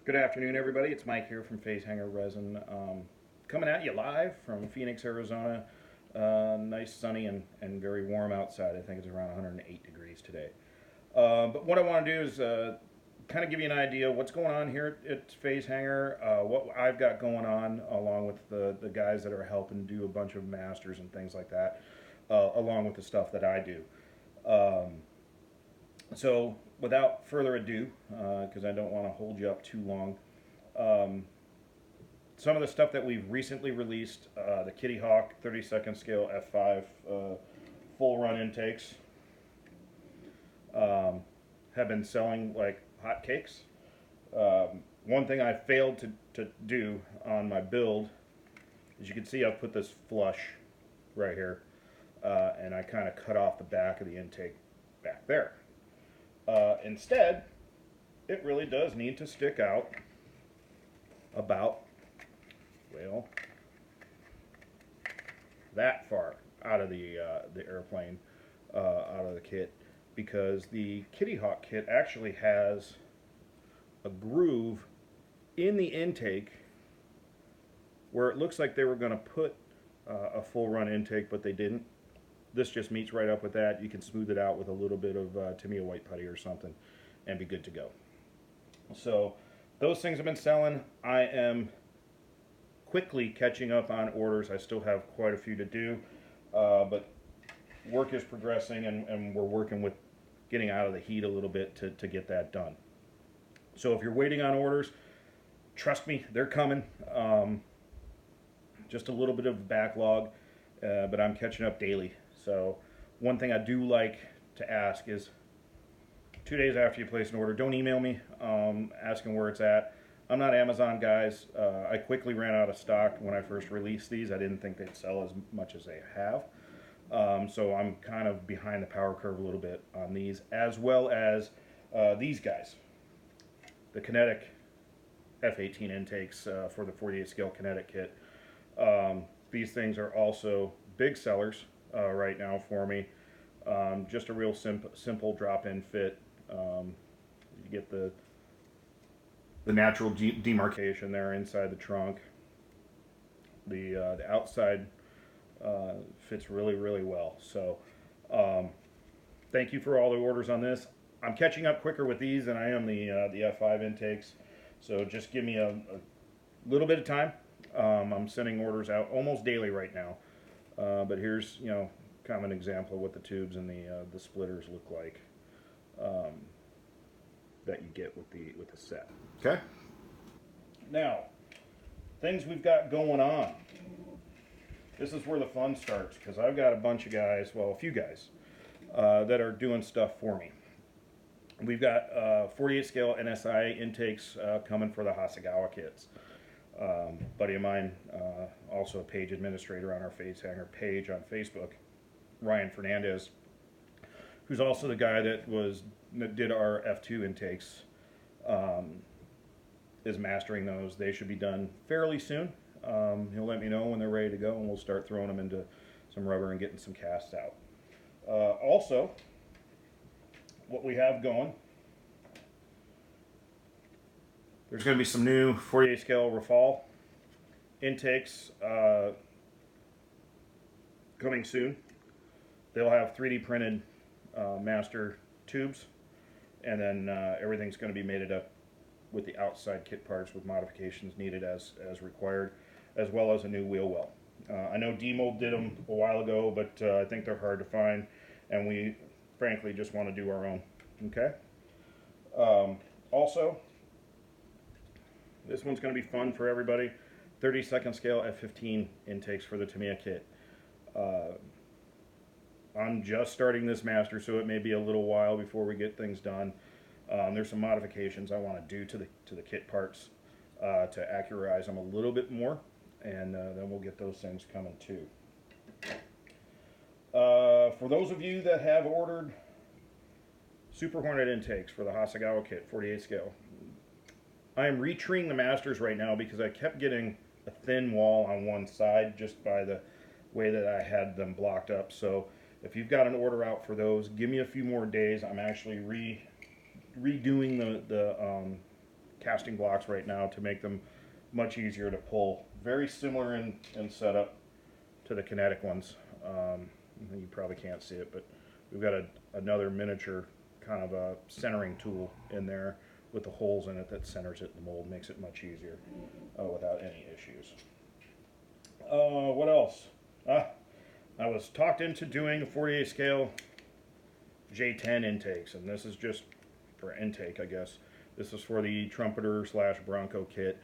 Good afternoon, everybody. It's Mike here from Hangar Resin, coming at you live from Phoenix, Arizona. Nice, sunny, and very warm outside. I think it's around 108 degrees today. But what I want to do is kind of give you an idea of what's going on here at Hangar, what I've got going on, along with the guys that are helping do a bunch of masters and things like that, along with the stuff that I do. So without further ado, because I don't want to hold you up too long, some of the stuff that we've recently released, the Kitty Hawk 32nd scale F5 full run intakes have been selling like hotcakes. One thing I failed to do on my build, as you can see, I've put this flush right here, and I kind of cut off the back of the intake back there. Instead, it really does need to stick out about, well, that far out of the airplane, out of the kit, because the Kitty Hawk kit actually has a groove in the intake where it looks like they were going to put a full run intake, but they didn't. This just meets right up with that. You can smooth it out with a little bit of Tamiya white putty or something and be good to go. So those things have been selling. I am quickly catching up on orders. I still have quite a few to do, but work is progressing, and we're working with getting out of the heat a little bit to get that done. So if you're waiting on orders, trust me, they're coming. Just a little bit of backlog, but I'm catching up daily. So one thing I do like to ask is 2 days after you place an order, don't email me asking where it's at. I'm not Amazon, guys. I quickly ran out of stock when I first released these. I didn't think they'd sell as much as they have. So I'm kind of behind the power curve a little bit on these, as well as these guys. The Kinetic F18 intakes for the 48 scale Kinetic kit. These things are also big sellers right now for me. Just a real simple drop-in fit. You get the natural demarcation there inside the trunk. The outside fits really well. So thank you for all the orders on this. I'm catching up quicker with these than I am the F5 intakes. So just give me a little bit of time. I'm sending orders out almost daily right now. But here's, kind of an example of what the tubes and the splitters look like that you get with the set. Okay. Now, things we've got going on. This is where the fun starts, because I've got a bunch of guys, well, a few guys, that are doing stuff for me. We've got 48 scale NSI intakes coming for the Hasegawa kits. Buddy of mine, also a page administrator on our Hangar page on Facebook, Ryan Fernandez, who's also the guy that did our F2 intakes, is mastering those. They should be done fairly soon. He'll let me know when they're ready to go, and we'll start throwing them into some rubber and getting some casts out. Also, what we have going, there's going to be some new 48 scale Rafal intakes coming soon. They'll have 3D printed master tubes, and then everything's going to be mated up with the outside kit parts with modifications needed as required, as well as a new wheel well. I know D-Mold did them a while ago, but I think they're hard to find, and we frankly just want to do our own. Okay. Also, this one's going to be fun for everybody. 32nd scale F15 intakes for the Tamiya kit. I'm just starting this master, so it may be a little while before we get things done. There's some modifications I want to do to the kit parts to accuratize them a little bit more, and then we'll get those things coming too. For those of you that have ordered Super Hornet intakes for the Hasegawa kit, 48 scale, I am retreeing the masters right now because I kept getting a thin wall on one side just by the way that I had them blocked up. So if you've got an order out for those, give me a few more days. I'm actually redoing the casting blocks right now to make them much easier to pull. Very similar in setup to the kinetic ones. You probably can't see it, but we've got another miniature kind of a centering tool in there with the holes in it that centers it in the mold, makes it much easier without any issues. What else? I was talked into doing a 48 scale J10 intakes, and this is just for intake, I guess. This is for the trumpeter / Bronco kit.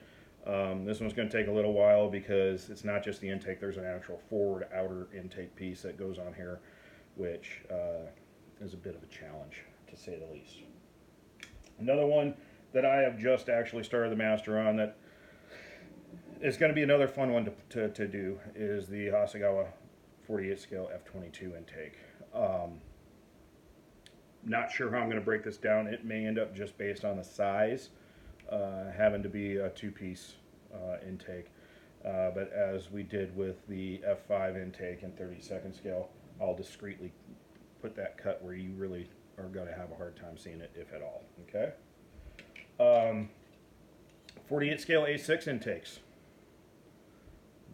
This one's going to take a little while because it's not just the intake, there's an actual forward outer intake piece that goes on here, which is a bit of a challenge, to say the least. Another one that I have just actually started the master on that is going to be another fun one to do is the Hasegawa 48 scale F22 intake. Not sure how I'm going to break this down. It may end up just based on the size, having to be a 2-piece intake. But as we did with the F5 intake in 32nd scale, I'll discreetly put that cut where you really are going to have a hard time seeing it, if at all. Okay. 48 scale A6 intakes.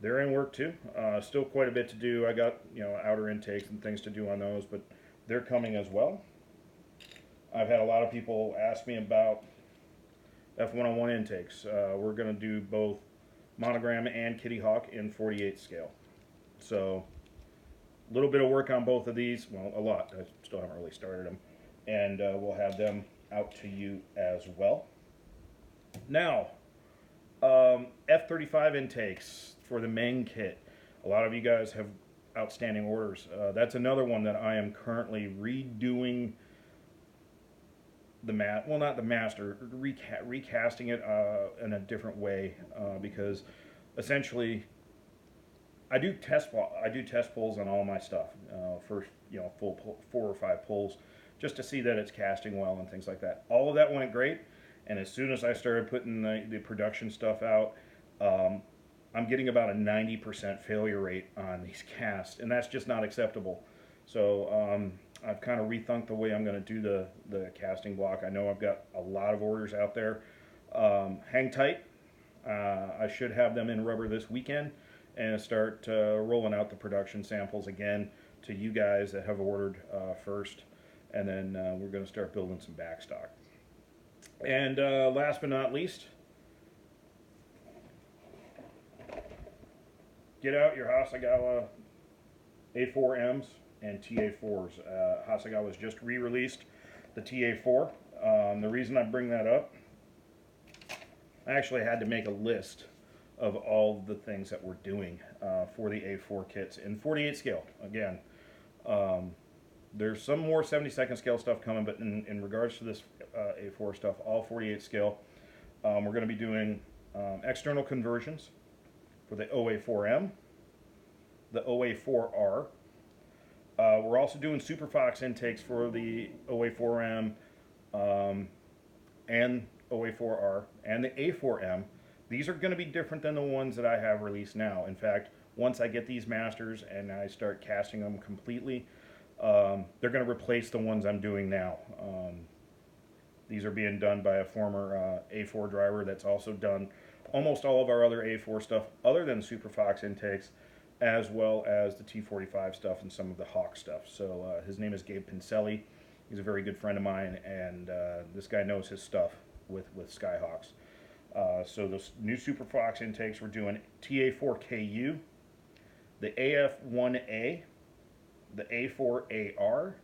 They're in work too. Still quite a bit to do. I got, you know, outer intakes and things to do on those, but they're coming as well. I've had a lot of people ask me about F101 intakes. We're going to do both Monogram and Kitty Hawk in 48 scale. So a little bit of work on both of these. Well, a lot. I still haven't really started them. And we'll have them out to you as well. Now, F35 intakes for the Meng kit. A lot of you guys have outstanding orders. That's another one that I am currently redoing the not the master, recasting it in a different way because essentially I do test pulls on all my stuff. First, you know, full 4 or 5 pulls just to see that it's casting well and things like that. All of that went great, and as soon as I started putting the production stuff out, I'm getting about a 90% failure rate on these casts, and that's just not acceptable. So I've kind of rethunked the way I'm going to do the casting block. I know I've got a lot of orders out there. Hang tight. I should have them in rubber this weekend and start rolling out the production samples again to you guys that have ordered first, and then we're going to start building some back stock. And last but not least, get out your Hasegawa A4Ms and TA4s. Hasegawa's just re-released the TA4. The reason I bring that up, I actually had to make a list of all the things that we're doing for the A4 kits in 48 scale. Again, there's some more 72nd scale stuff coming, but in regards to this A4 stuff, all 48 scale, we're going to be doing external conversions for the OA4M, the OA4R. We're also doing Super Fox intakes for the OA4M and OA4R and the A4M. These are going to be different than the ones that I have released now. In fact, once I get these masters and I start casting them completely, they're going to replace the ones I'm doing now. These are being done by a former A4 driver that's also done almost all of our other A4 stuff other than Super Fox intakes, as well as the T45 stuff and some of the Hawk stuff. So his name is Gabe Pincelli. He's a very good friend of mine, and this guy knows his stuff with Skyhawks. So those new Super Fox intakes, we're doing TA4KU, the AF1A, the A4AR,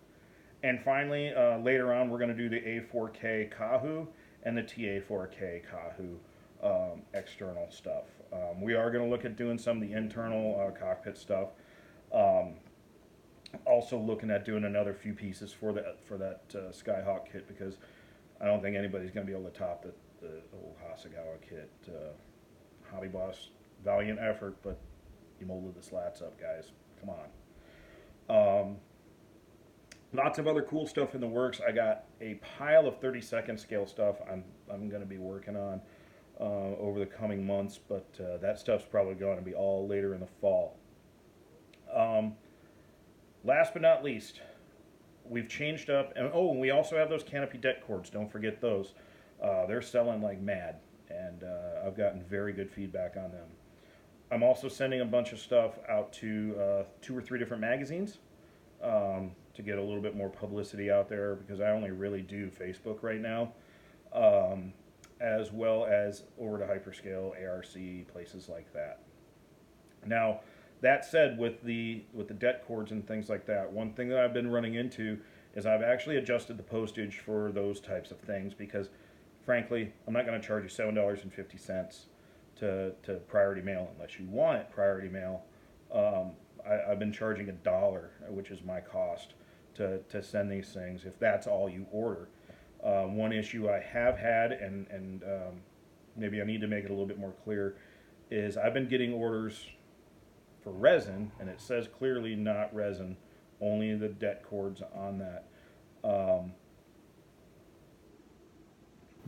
and finally later on we're going to do the A4K Kahu and the TA4K Kahu external stuff. We are going to look at doing some of the internal cockpit stuff. Also looking at doing another few pieces for that Skyhawk kit, because I don't think anybody's going to be able to top the old Hasegawa kit. Hobby Boss, valiant effort, but you molded the slats up, guys. Come on. Lots of other cool stuff in the works. I got a pile of 32nd scale stuff I'm going to be working on over the coming months, but that stuff's probably going to be all later in the fall. Last but not least, we've changed up, and we also have those canopy deck cords. Don't forget those. They're selling like mad, and I've gotten very good feedback on them. I'm also sending a bunch of stuff out to 2 or 3 different magazines to get a little bit more publicity out there, because I only really do Facebook right now, as well as over to Hyperscale, ARC, places like that. Now, that said, with the det cords and things like that, one thing that I've been running into is I've actually adjusted the postage for those types of things, because frankly, I'm not going to charge you $7.50 to priority mail unless you want it priority mail. I've been charging $1, which is my cost to send these things, if that's all you order. One issue I have had, and maybe I need to make it a little bit more clear, is I've been getting orders for resin, and it says clearly not resin, only the det cords on that.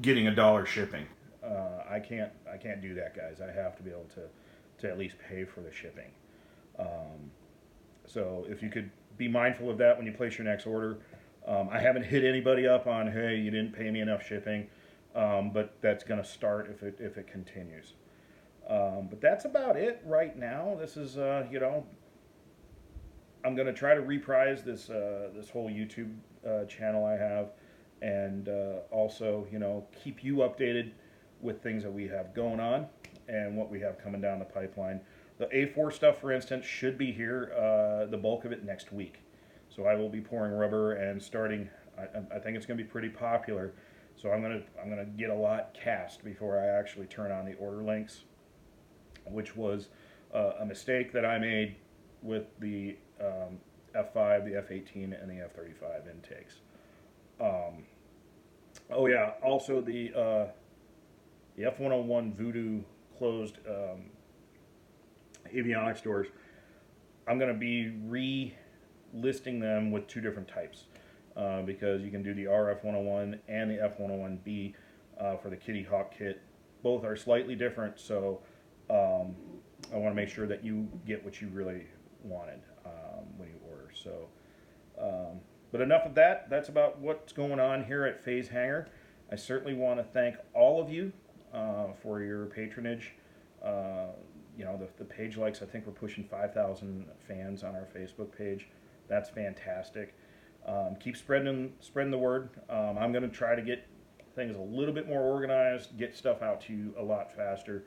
Getting $1 shipping. I can't do that, guys. I have to be able to at least pay for the shipping. So if you could be mindful of that when you place your next order. I haven't hit anybody up on, hey, you didn't pay me enough shipping, but that's going to start if it continues. But that's about it right now. This is, you know, I'm going to try to reprise this this whole YouTube channel I have, and also, you know, keep you updated with things that we have going on and what we have coming down the pipeline. The A4 stuff, for instance, should be here, the bulk of it, next week. So I will be pouring rubber and starting. I think it's going to be pretty popular. So I'm gonna get a lot cast before I actually turn on the order links, which was a mistake that I made with the F5, the F18, and the F35 intakes. Oh yeah, also the F101 Voodoo closed avionics doors. I'm going to be listing them with 2 different types, because you can do the RF101 and the F101B for the Kitty Hawk kit. Both are slightly different, so I want to make sure that you get what you really wanted when you order. So, but enough of that. That's about what's going on here at FaZe Hangar. I certainly want to thank all of you for your patronage. You know, the page likes, I think we're pushing 5,000 fans on our Facebook page. That's fantastic. Keep spreading the word. I'm going to try to get things a little bit more organized, get stuff out to you a lot faster.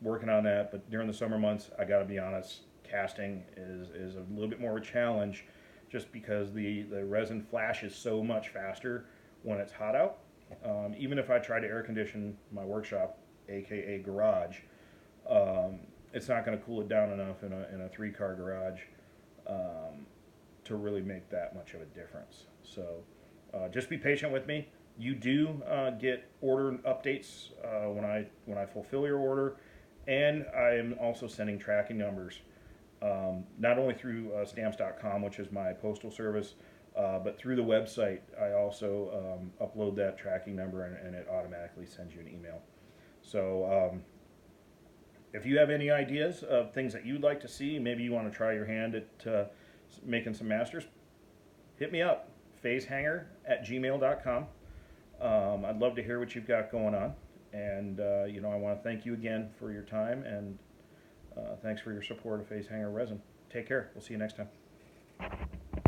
Working on that, but during the summer months, I got to be honest, casting is a little bit more of a challenge, just because the resin flashes so much faster when it's hot out. Even if I try to air condition my workshop, aka garage, it's not going to cool it down enough in a 3-car garage to really make that much of a difference. So just be patient with me. You do get order updates when I fulfill your order, and I am also sending tracking numbers, not only through stamps.com, which is my postal service, but through the website. I also upload that tracking number, and it automatically sends you an email. So if you have any ideas of things that you'd like to see, maybe you want to try your hand at making some masters, hit me up, fazehanger@gmail.com. I'd love to hear what you've got going on, and you know, I want to thank you again for your time, and thanks for your support of FaZe Hangar Resin. Take care. We'll see you next time.